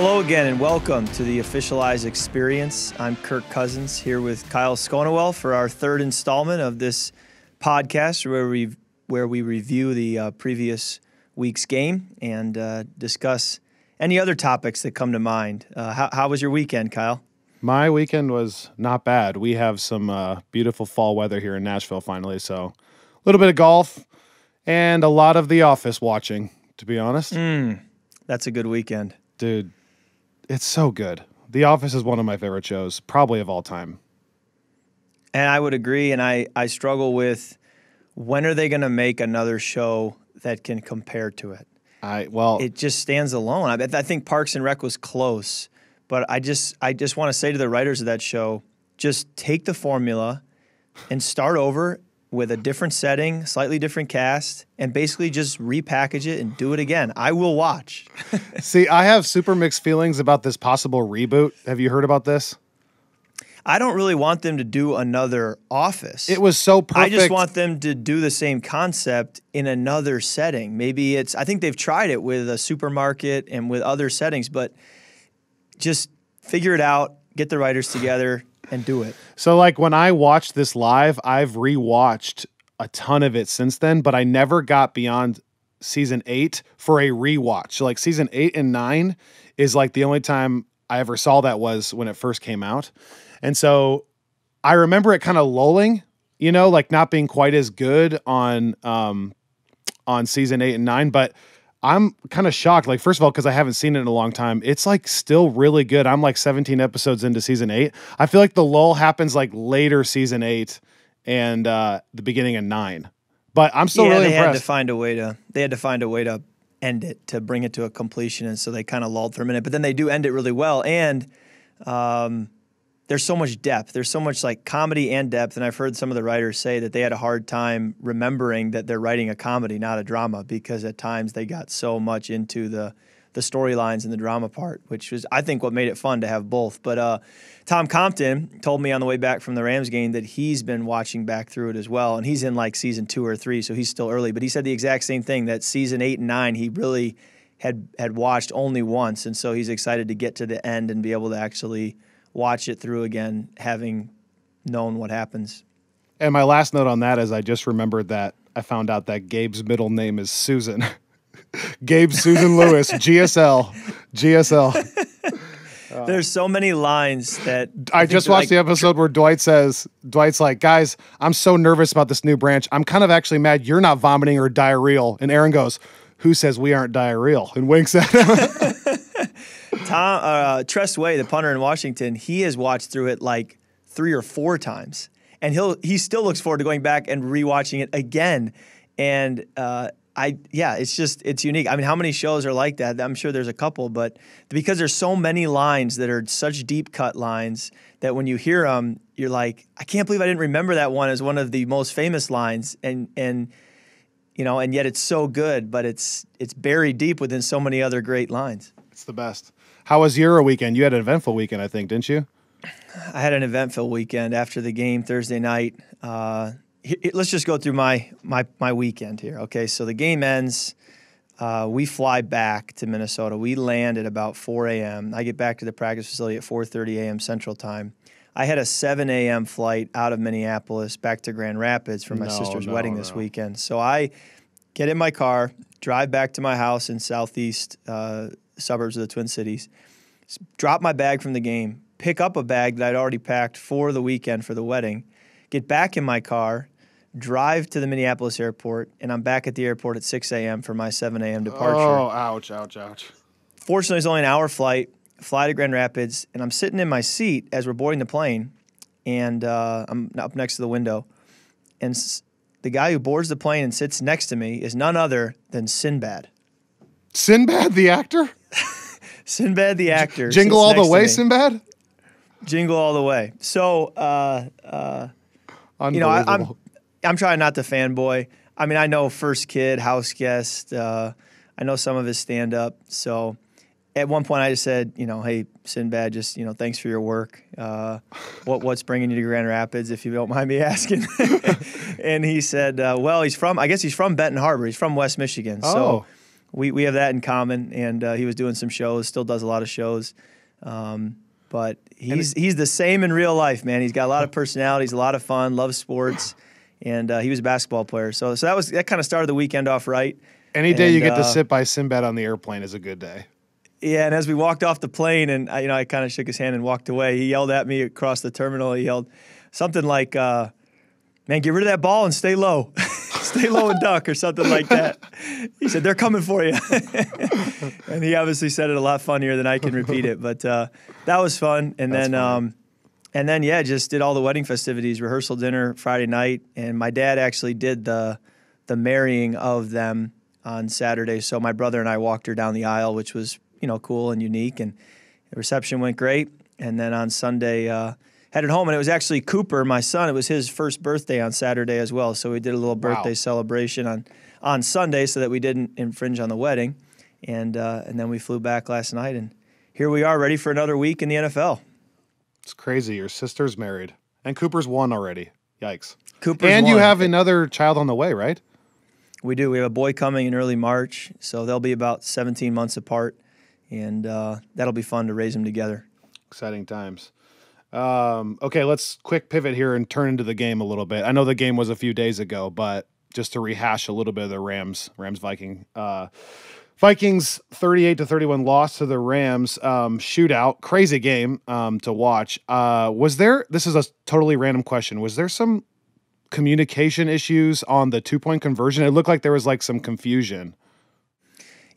Hello again and welcome to the Officialize Experience. I'm Kirk Cousins here with Kyle Schonewill for our third installment of this podcast where we review the previous week's game and discuss any other topics that come to mind. How was your weekend, Kyle? My weekend was not bad. We have some beautiful fall weather here in Nashville finally, so a little bit of golf and a lot of The Office watching, to be honest. That's a good weekend. Dude, it's so good. The Office is one of my favorite shows, probably of all time. And I would agree, and I struggle with when are they going to make another show that can compare to it? It just stands alone. I think Parks and Rec was close, but I just want to say to the writers of that show, just take the formula and start over with a different setting, slightly different cast, and basically just repackage it and do it again. I will watch. See, I have super mixed feelings about this possible reboot. Have you heard about this? I don't really want them to do another Office. It was so perfect. I just want them to do the same concept in another setting. Maybe I think they've tried it with a supermarket and with other settings, but just figure it out, get the writers together, and do it. So, like, when I watched this live, I've rewatched a ton of it since then, but I never got beyond season 8 for a rewatch. So, like, season 8 and 9 is, like, the only time I ever saw that was when it first came out. And so I remember it kind of lulling, you know, like not being quite as good on season 8 and 9, but I'm kind of shocked. Like, first of all, because I haven't seen it in a long time, it's like still really good. I'm like 17 episodes into season 8. I feel like the lull happens like later season 8 and the beginning of 9. But I'm still really impressed. They had to find a way to end it, to bring it to a completion, and so they kind of lulled for a minute. But then they do end it really well, and there's so much depth. There's so much like comedy and depth, and I've heard some of the writers say that they had a hard time remembering that they're writing a comedy, not a drama, because at times they got so much into the storylines and the drama part, which was, I think, what made it fun to have both. But Tom Compton told me on the way back from the Rams game that he's been watching back through it as well, and he's in like season 2 or 3, so he's still early. But he said the exact same thing, that season 8 and 9 he really had watched only once, and so he's excited to get to the end and be able to actually watch it through again, having known what happens. And my last note on that is I just remembered that I found out that Gabe's middle name is Susan. Gabe Susan Lewis, GSL. There's so many lines that I just watched the episode where Dwight's like, guys, I'm so nervous about this new branch. I'm kind of actually mad you're not vomiting or diarrheal. And Aaron goes, who says we aren't diarrheal? And winks at him. Tress Way, the punter in Washington, he has watched through it like 3 or 4 times, and he still looks forward to going back and rewatching it again. And it's unique. I mean, how many shows are like that? I'm sure there's a couple, but because there's so many lines that are such deep cut lines that when you hear them, you're like, I can't believe I didn't remember that one as one of the most famous lines, and you know, and yet it's so good, but it's buried deep within so many other great lines. It's the best. How was your weekend? You had an eventful weekend, I think, didn't you? I had an eventful weekend after the game Thursday night. Let's just go through my weekend here. Okay, so the game ends. We fly back to Minnesota. We land at about 4 a.m. I get back to the practice facility at 4:30 a.m. Central Time. I had a 7 a.m. flight out of Minneapolis back to Grand Rapids for my sister's wedding this weekend. So I get in my car, drive back to my house in southeast suburbs of the Twin Cities, drop my bag from the game, pick up a bag that I'd already packed for the weekend for the wedding, get back in my car, drive to the Minneapolis airport, and I'm back at the airport at 6 a.m. for my 7 a.m. departure. Oh, ouch. Fortunately, it's only an hour flight, fly to Grand Rapids, and I'm sitting in my seat as we're boarding the plane, and I'm up next to the window, and the guy who boards the plane and sits next to me is none other than Sinbad. Sinbad the actor? Sinbad the actor. Jingle all the way, Sinbad? Jingle all the way. So, you know, I'm trying not to fanboy. I mean, I know First Kid, House Guest. I know some of his stand-up. So at one point I just said, you know, hey, Sinbad, just, you know, thanks for your work. What's bringing you to Grand Rapids, if you don't mind me asking? And he said, well, I guess he's from Benton Harbor. He's from West Michigan. Oh. So we have that in common, and he was doing some shows, still does a lot of shows. But he's the same in real life, man. He's got a lot of personalities, a lot of fun, loves sports, and he was a basketball player. So that kind of started the weekend off right. Any day you get to sit by Sinbad on the airplane is a good day. Yeah, and as we walked off the plane, and I kind of shook his hand and walked away, he yelled at me across the terminal. He yelled something like, "Man, get rid of that ball and stay low." Stay low and duck or something like that. He said, "They're coming for you." And he obviously said it a lot funnier than I can repeat it. But that was fun. And then, just did all the wedding festivities, rehearsal dinner Friday night. And my dad actually did the marrying of them on Saturday. So my brother and I walked her down the aisle, which was, cool and unique. And the reception went great. And then on Sunday, headed home, and it was actually Cooper, my son. It was his first birthday on Saturday as well, so we did a little birthday celebration on Sunday so that we didn't infringe on the wedding, and then we flew back last night, and here we are, ready for another week in the NFL. It's crazy. Your sister's married, and Cooper's won already. Yikes! Cooper's and won. You have another child on the way, right? We do. We have a boy coming in early March, so they'll be about 17 months apart, and that'll be fun to raise them together. Exciting times. Okay, let's quick pivot here and turn into the game a little bit. I know the game was a few days ago, but just to rehash a little bit of the Rams-Viking. Vikings 38-31 loss to the Rams. Shootout, crazy game to watch. This is a totally random question, was there some communication issues on the 2-point conversion? It looked like there was like some confusion.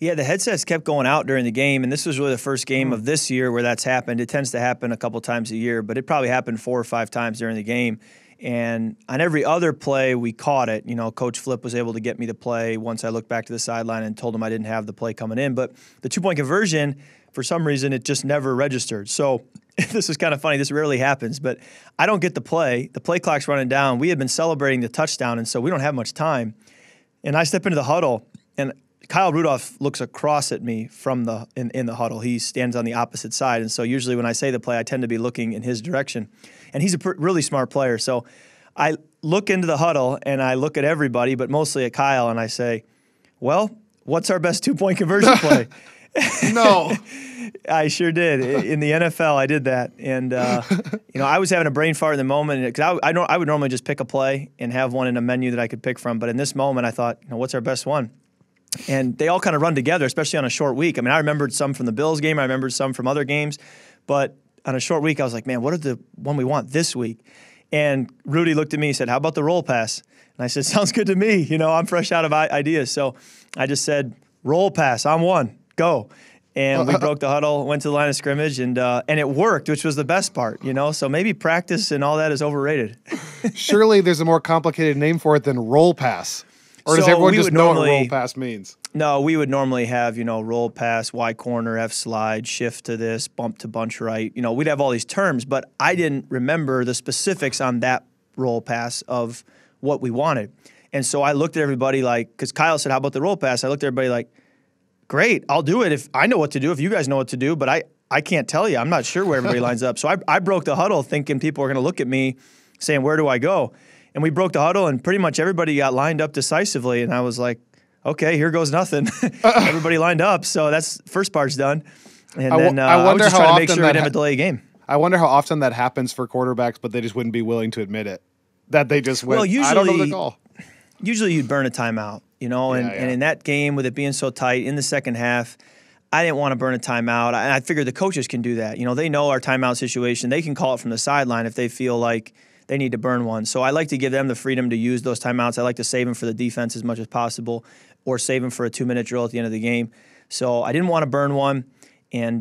Yeah, the headsets kept going out during the game, and this was really the first game of this year where that's happened. It tends to happen a couple times a year, but it probably happened 4 or 5 times during the game. And on every other play, we caught it. Coach Flip was able to get me the play once I looked back to the sideline and told him I didn't have the play coming in. But the 2-point conversion, for some reason, it just never registered. So this is kind of funny. This rarely happens, but I don't get the play. The play clock's running down. We had been celebrating the touchdown, and so we don't have much time. And I step into the huddle, and Kyle Rudolph looks across at me from in the huddle. He stands on the opposite side, and so usually when I say the play, I tend to be looking in his direction. And he's a really smart player, so I look into the huddle and I look at everybody, but mostly at Kyle, and I say, "Well, what's our best 2-point conversion play?" No, I sure did. In the NFL, I did that, and I was having a brain fart in the moment because I would normally just pick a play and have one in a menu that I could pick from, but in this moment, I thought, what's our best one? And they all kind of run together, especially on a short week. I mean, I remembered some from the Bills game. I remembered some from other games. But on a short week, I was like, man, what are the one we want this week? And Rudy looked at me and said, how about the roll pass? And I said, sounds good to me. I'm fresh out of ideas. So I just said, roll pass, I'm one, go. And we broke the huddle, went to the line of scrimmage, and it worked, which was the best part, So maybe practice and all that is overrated. Surely there's a more complicated name for it than roll pass. Or does everyone just know what roll pass means? No, we would normally have, roll pass, Y corner, F slide, shift to this, bump to bunch right. We'd have all these terms, but I didn't remember the specifics on that roll pass of what we wanted. And so I looked at everybody because Kyle said, how about the roll pass? I looked at everybody like, great, I'll do it if I know what to do, if you guys know what to do, but I can't tell you. I'm not sure where everybody lines up. So I broke the huddle thinking people were going to look at me saying, where do I go? And we broke the huddle, and pretty much everybody got lined up decisively. And I was like, okay, here goes nothing. Everybody lined up, so that's first part's done. And then I was just trying to make sure we didn't have a delay game. I wonder how often that happens for quarterbacks, but they just wouldn't be willing to admit it. That they just went, I don't know the call. Usually you'd burn a timeout, and in that game, with it being so tight, in the second half, I didn't want to burn a timeout. And I figured the coaches can do that. They know our timeout situation. They can call it from the sideline if they feel like they need to burn one. So I like to give them the freedom to use those timeouts. I like to save them for the defense as much as possible, or save them for a 2-minute drill at the end of the game. So I didn't want to burn one. And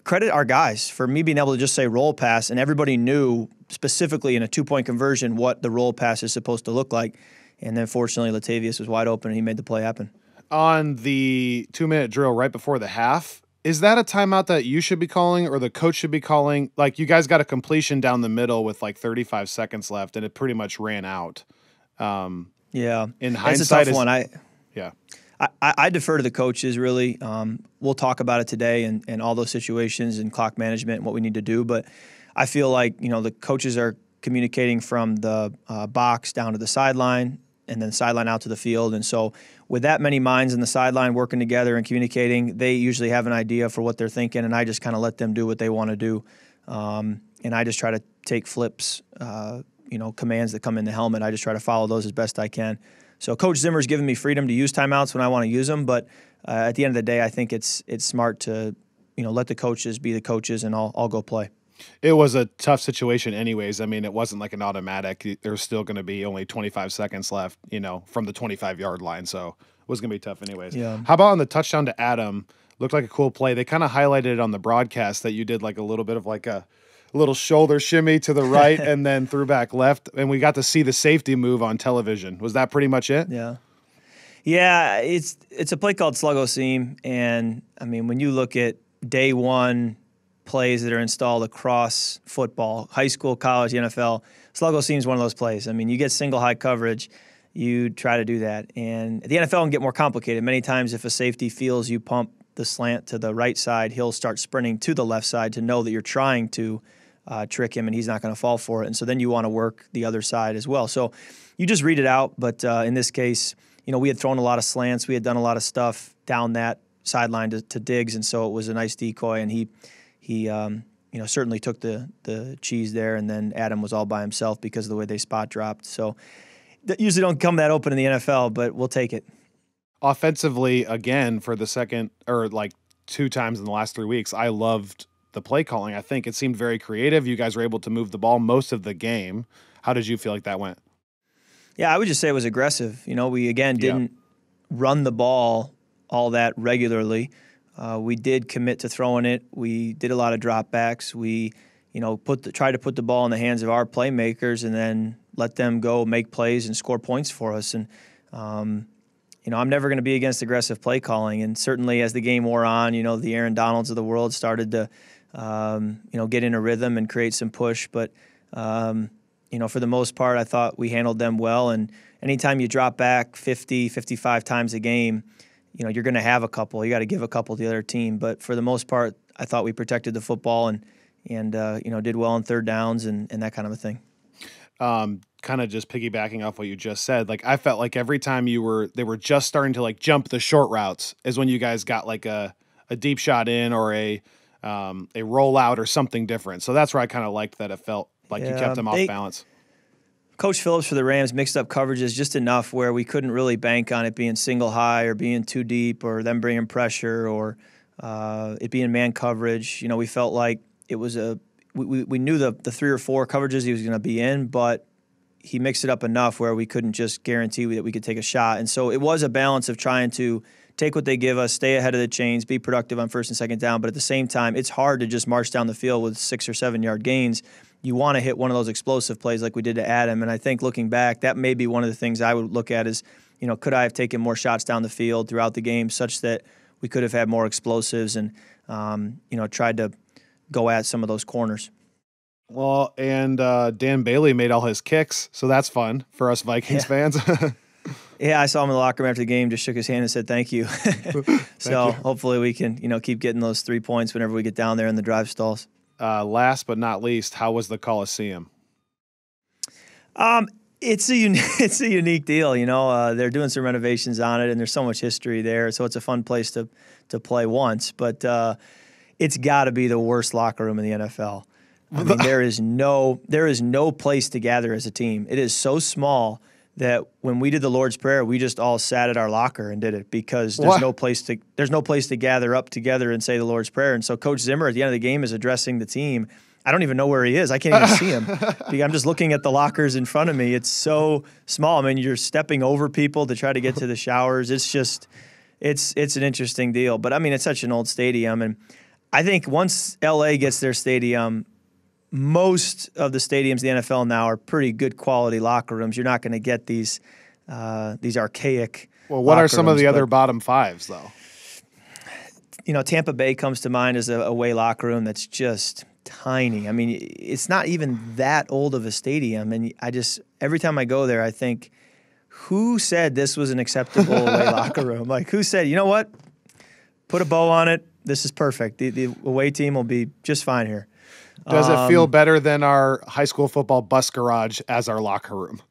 credit our guys for me being able to just say roll pass, and everybody knew specifically in a 2-point conversion what the roll pass is supposed to look like. And then fortunately, Latavius was wide open and he made the play happen. On the 2-minute drill right before the half, is that a timeout that you should be calling or the coach should be calling? Like, you guys got a completion down the middle with like 35 seconds left, and it pretty much ran out. Yeah. In hindsight, it's a tough one. I defer to the coaches, really. We'll talk about it today and all those situations and clock management and what we need to do. But I feel like, the coaches are communicating from the box down to the sideline. and then sideline out to the field. And so with that many minds in the sideline working together and communicating, they usually have an idea for what they're thinking, and I just kind of let them do what they want to do. And I just try to take flips, commands that come in the helmet. I just try to follow those as best I can. So Coach Zimmer's given me freedom to use timeouts when I want to use them, but at the end of the day, I think it's smart to, let the coaches be the coaches, and I'll go play. It was a tough situation anyways. I mean, it wasn't like an automatic. There's still going to be only 25 seconds left, from the 25-yard line. So it was going to be tough anyways. Yeah. How about on the touchdown to Adam? Looked like a cool play. They kind of highlighted it on the broadcast that you did like a little bit of like a little shoulder shimmy to the right and then threw back left. And we got to see the safety move on television. Was that pretty much it? Yeah. Yeah, it's a play called Sluggo Seam. And, I mean, when you look at day one plays that are installed across football, high school, college, NFL, Sluggo Seam is one of those plays. I mean, you get single high coverage, you try to do that. And the NFL can get more complicated. Many times if a safety feels you pump the slant to the right side, he'll start sprinting to the left side to know that you're trying to trick him and he's not going to fall for it. And so then you want to work the other side as well. So you just read it out. But in this case, we had thrown a lot of slants. We had done a lot of stuff down that sideline to Diggs. And so it was a nice decoy. And he certainly took the cheese there, and then Adam was all by himself because of the way they spot dropped. So that usually don't come that open in the NFL, but we'll take it. Offensively, again, for the second or like 2 times in the last 3 weeks, I loved the play calling. I think it seemed very creative. You guys were able to move the ball most of the game. How did you feel like that went? Yeah, I would just say it was aggressive. We, again, didn't run the ball all that regularly. We did commit to throwing it. We did a lot of dropbacks. We, tried to put the ball in the hands of our playmakers and then let them go make plays and score points for us. And, I'm never going to be against aggressive play calling. And certainly as the game wore on, the Aaron Donalds of the world started to, get in a rhythm and create some push. But, for the most part, I thought we handled them well. And anytime you drop back 50, 55 times a game, you're going to have a couple. You got to give a couple to the other team. But for the most part, I thought we protected the football and did well on third downs and that kind of a thing. Kind of just piggybacking off what you just said, like I felt like every time they were just starting to like jump the short routes is when you guys got like a deep shot in or a rollout or something different. So that's where I kind of liked that it felt like you kept them off balance. Coach Phillips for the Rams mixed up coverages just enough where we couldn't really bank on it being single high or being too deep or them bringing pressure or it being man coverage. We felt like it was we knew the 3 or 4 coverages he was going to be in, but he mixed it up enough where we couldn't just guarantee that we could take a shot. And so it was a balance of trying to take what they give us, stay ahead of the chains, be productive on first and second down. But at the same time, it's hard to just march down the field with 6 or 7 yard gains. You want to hit one of those explosive plays like we did to Adam. And I think looking back, that may be one of the things I would look at is, could I have taken more shots down the field throughout the game such that we could have had more explosives and, tried to go at some of those corners. Well, and Dan Bailey made all his kicks, so that's fun for us Vikings fans. Yeah, I saw him in the locker room after the game, just shook his hand and said thank you. So hopefully we can, keep getting those 3 points whenever we get down there in the drive stalls. Last but not least, how was the Coliseum? It's a unique deal, They're doing some renovations on it, and there's so much history there, so it's a fun place to play once. But it's got to be the worst locker room in the NFL. I mean, there is no place to gather as a team. It is so small that when we did the Lord's Prayer, we just all sat at our locker and did it because there's no place to gather up together and say the Lord's Prayer. And so Coach Zimmer at the end of the game is addressing the team. I don't even know where he is. I can't even see him. I'm just looking at the lockers in front of me. It's so small. I mean, you're stepping over people to try to get to the showers. It's just, it's an interesting deal. But I mean, it's such an old stadium. And I think once LA gets their stadium, most of the stadiums in the NFL now are pretty good quality locker rooms. You're not going to get these archaic. Well, what are some of the other bottom 5s, though? Tampa Bay comes to mind as a away locker room that's just tiny. I mean, it's not even that old of a stadium. And every time I go there, I think, who said this was an acceptable away locker room? Like, who said, you know what? Put a bow on it. This is perfect. The away team will be just fine here. Does it feel better than our high school football bus garage as our locker room?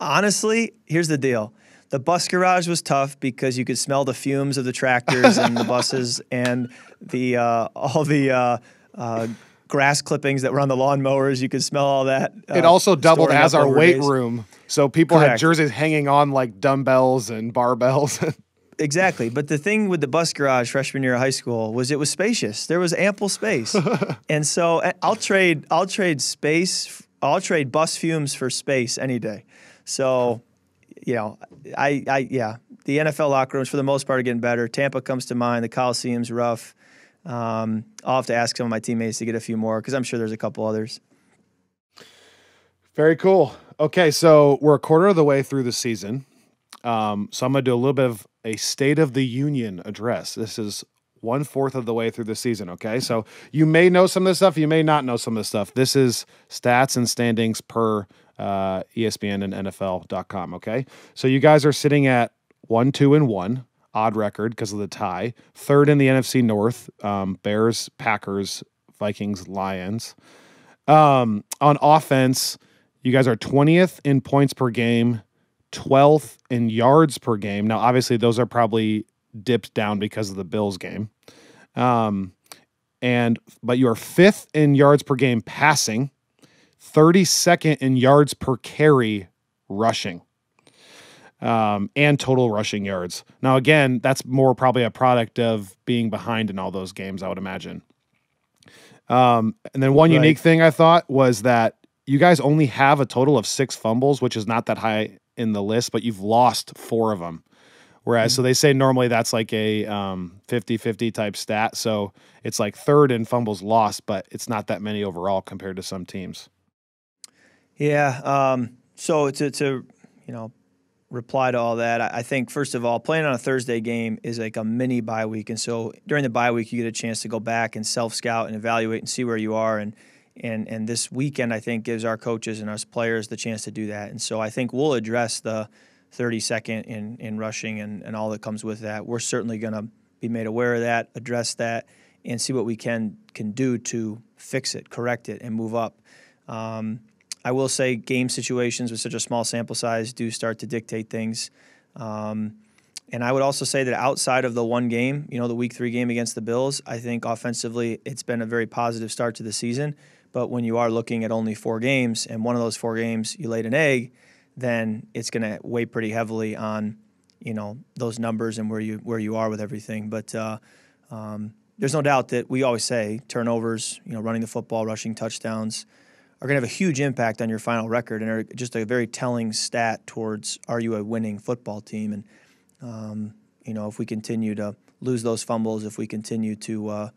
Honestly, here's the deal. The bus garage was tough because you could smell the fumes of the tractors and the buses and the all the grass clippings that were on the lawnmowers. You could smell all that. It also doubled storing as up our over weight days. room. So people had Correct. jerseys hanging on like dumbbells and barbells. Exactly. But the thing with the bus garage freshman year of high school was it was spacious. There was ample space. And so I'll trade space. I'll trade bus fumes for space any day. So, you know, yeah, the NFL locker rooms for the most part are getting better. Tampa comes to mind. The Coliseum's rough. I'll have to ask some of my teammates to get a few more because I'm sure there's a couple others. Very cool. Okay, so we're a quarter of the way through the season. So I'm going to do a little bit of a State of the Union address. This is 1/4 of the way through the season, okay? So you may know some of this stuff. You may not know some of this stuff. This is stats and standings per ESPN and NFL.com, okay? So you guys are sitting at 1-2-1, odd record because of the tie. Third in the NFC North, Bears, Packers, Vikings, Lions. On offense, you guys are 20th in points per game, 12th in yards per game. Now, obviously, those are probably dipped down because of the Bills game. But you are 5th in yards per game passing, 32nd in yards per carry rushing, and total rushing yards. Now, again, that's more probably a product of being behind in all those games, I would imagine. And then one unique thing I thought was that you guys only have a total of 6 fumbles, which is not that high in the list, but you've lost 4 of them. Whereas, so they say normally that's like a 50-50 type stat. So it's like 3rd in fumbles lost, but it's not that many overall compared to some teams. Yeah. So to reply to all that, I think first of all, playing on a Thursday game is like a mini bye week, and so during the bye week, you get a chance to go back and self-scout and evaluate and see where you are. And this weekend, I think, gives our coaches and us players the chance to do that. And so I think we'll address the 32nd in rushing and all that comes with that. We're certainly going to be made aware of that, address that, and see what we can do to fix it, correct it, and move up. I will say game situations with such a small sample size do start to dictate things. And I would also say that outside of the one game, the Week 3 game against the Bills, I think offensively it's been a very positive start to the season. But when you are looking at only 4 games and one of those 4 games you laid an egg, then it's going to weigh pretty heavily on, those numbers and where you are with everything. But there's no doubt that we always say turnovers, running the football, rushing touchdowns are going to have a huge impact on your final record and are just a very telling stat towards are you a winning football team. And, if we continue to lose those fumbles, if we continue to,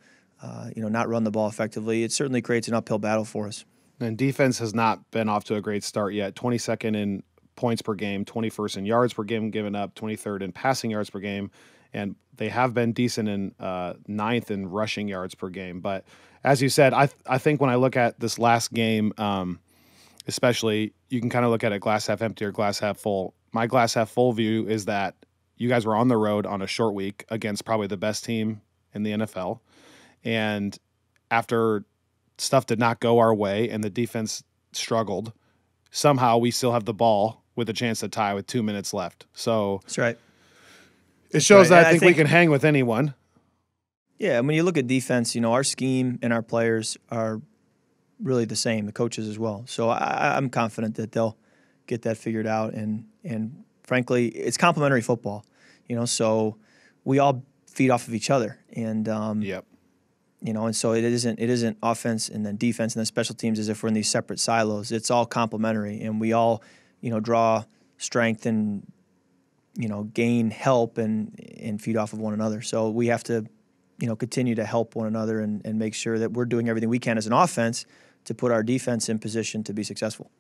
not run the ball effectively, it certainly creates an uphill battle for us. And defense has not been off to a great start yet. 22nd in points per game, 21st in yards per game given up, 23rd in passing yards per game. And they have been decent in 9th in rushing yards per game. But as you said, I think when I look at this last game, especially, you can kind of look at it glass half empty or glass half full. My glass half full view is that you guys were on the road on a short week against probably the best team in the NFL. And after stuff did not go our way and the defense struggled, somehow we still have the ball with a chance to tie with 2 minutes left. So that's right. It shows that I think we can hang with anyone. Yeah, and when you look at defense, our scheme and our players are really the same, the coaches as well. So I'm confident that they'll get that figured out. And frankly, it's complementary football, so we all feed off of each other. And yep. And so it isn't offense and then defense and then special teams as if we're in these separate silos. It's all complementary, and we all, draw strength and, gain help and feed off of one another. So we have to, continue to help one another and make sure that we're doing everything we can as an offense to put our defense in position to be successful.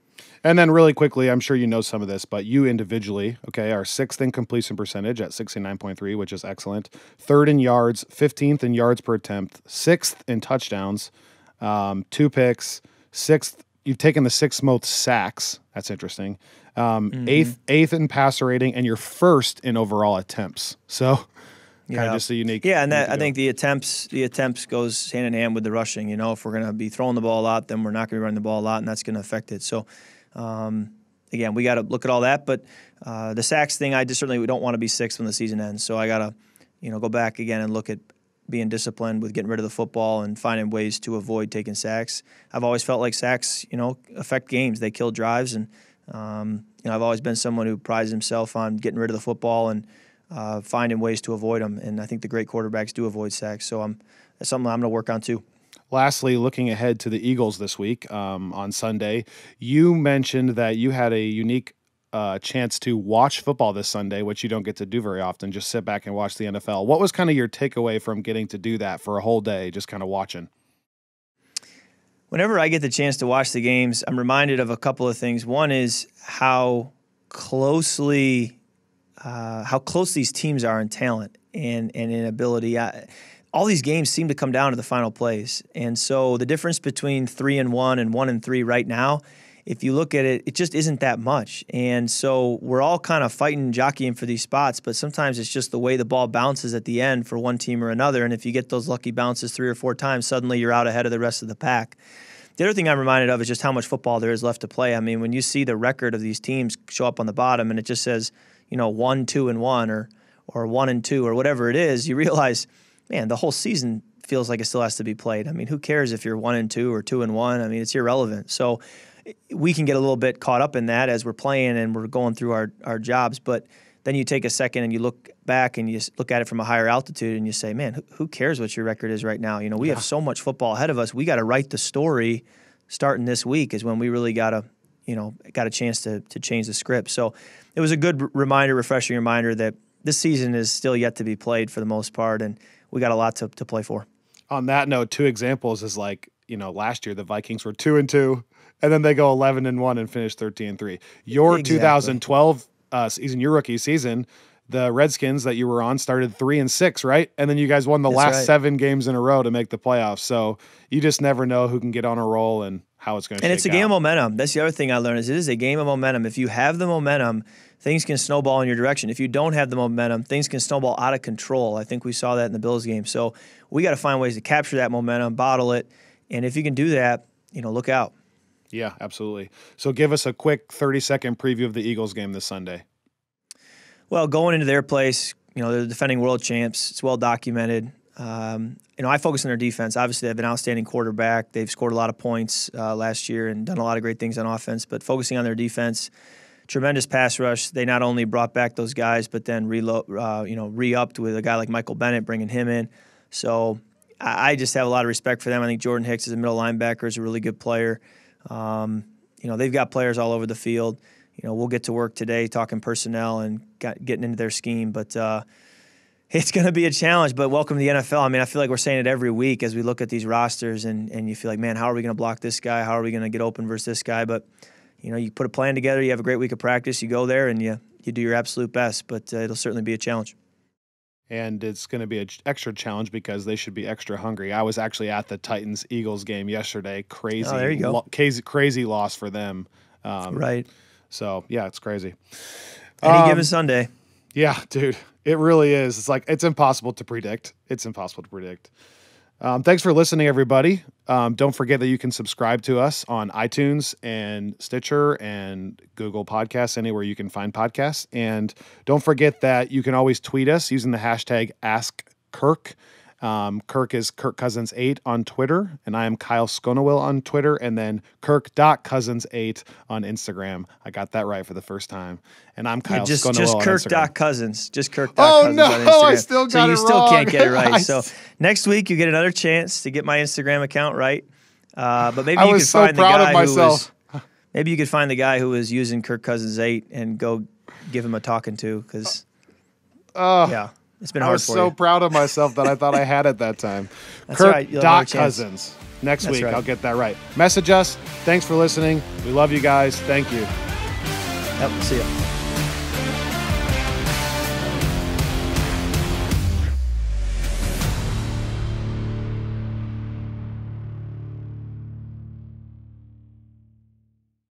And then really quickly, I'm sure you know some of this, but you individually, are 6th in completion percentage at 69.3, which is excellent. 3rd in yards, 15th in yards per attempt, 6th in touchdowns, 2 picks, 6th. You've taken the 6th most sacks. That's interesting. 8th in passer rating, and you're 1st in overall attempts. So kind of just a unique. Yeah, and that I think the attempts goes hand in hand with the rushing. If we're going to be throwing the ball a lot, then we're not going to be running the ball a lot, and that's going to affect it. So, again, we got to look at all that. But the sacks thing, I just certainly don't want to be sixth when the season ends. So I got to, go back again and look at being disciplined with getting rid of the football and finding ways to avoid taking sacks. I've always felt like sacks, affect games. They kill drives, and I've always been someone who prides himself on getting rid of the football and finding ways to avoid them. And I think the great quarterbacks do avoid sacks. So that's something I'm going to work on too. Lastly, looking ahead to the Eagles this week on Sunday, you mentioned that you had a unique chance to watch football this Sunday, which you don't get to do very often, just sit back and watch the NFL. What was kind of your takeaway from getting to do that for a whole day, just kind of watching? Whenever I get the chance to watch the games, I'm reminded of a couple of things. One is how close these teams are in talent and in ability. All these games seem to come down to the final plays. And so the difference between 3-1 and 1-3 right now, if you look at it, it just isn't that much. And so we're all kind of fighting, jockeying for these spots, but sometimes it's just the way the ball bounces at the end for one team or another. And if you get those lucky bounces 3 or 4 times, suddenly you're out ahead of the rest of the pack. The other thing I'm reminded of is just how much football there is left to play. I mean, when you see the record of these teams show up on the bottom and it just says, 1-2-1 or 1-2 or whatever it is, you realize, man, the whole season feels like it still has to be played. I mean, who cares if you're 1-2 or 2-1? I mean, it's irrelevant. So we can get a little bit caught up in that as we're playing and we're going through our jobs. But then you take a second and you look back and you look at it from a higher altitude and you say, man, who cares what your record is right now? We have so much football ahead of us. We got to write the story starting this week is when we really got a chance to change the script. So it was a good refreshing reminder that this season is still yet to be played for the most part, and we got a lot to play for. On that note, 2 examples is last year the Vikings were 2-2, and then they go 11-1 and finish 13-3. Your 2012 season, your rookie season, the Redskins that you were on started 3-6, right? And then you guys won the last 7 games in a row to make the playoffs. So you just never know who can get on a roll and how it's going to shake out. And it's a game of momentum. That's the other thing I learned is it is a game of momentum. If you have the momentum, things can snowball in your direction. If you don't have the momentum, things can snowball out of control. I think we saw that in the Bills game. So we got to find ways to capture that momentum, bottle it, and if you can do that, look out. Yeah, absolutely. So give us a quick 30-second preview of the Eagles game this Sunday. Well, going into their place, they're the defending world champs. It's well documented. I focus on their defense. Obviously, they have an outstanding quarterback. They've scored a lot of points last year and done a lot of great things on offense. But focusing on their defense, tremendous pass rush. They not only brought back those guys, but then re-upped with a guy like Michael Bennett, bringing him in. So I just have a lot of respect for them. I think Jordan Hicks is a middle linebacker, is a really good player. They've got players all over the field. We'll get to work today talking personnel and getting into their scheme, but it's going to be a challenge. But welcome to the NFL. I mean, I feel like we're saying it every week as we look at these rosters, and you feel like, man, how are we going to block this guy? How are we going to get open versus this guy? But you put a plan together. You have a great week of practice. You go there and you do your absolute best. But it'll certainly be a challenge. And it's going to be an extra challenge because they should be extra hungry. I was actually at the Titans-Eagles game yesterday. Crazy. Oh, there you go. Crazy loss for them. Right. So, yeah, it's crazy. Any given Sunday. Yeah, dude. It really is. It's impossible to predict. Thanks for listening, everybody. Don't forget that you can subscribe to us on iTunes and Stitcher and Google Podcasts, anywhere you can find podcasts. And don't forget that you can always tweet us using the hashtag AskKirk. Kirk is Kirk Cousins 8 on Twitter, and I am Kyle Schonewill on Twitter, and then Kirk.Cousins8 on Instagram. I got that right for the first time. And I'm Kyle Schonewill just on Kirk.Cousins. Just Kirk.Cousins on Instagram. I still got it wrong. So you still can't get it right. So next week you get another chance to get my Instagram account right. But maybe you could find the guy maybe you could find the guy who was using Kirk Cousins 8 and go give him a talking to, because yeah. It's been hard for you. I was so proud of myself that I thought I had it that time. Kirk.Cousins. Next week, I'll get that right. Message us. Thanks for listening. We love you guys. Thank you. Yep, see ya.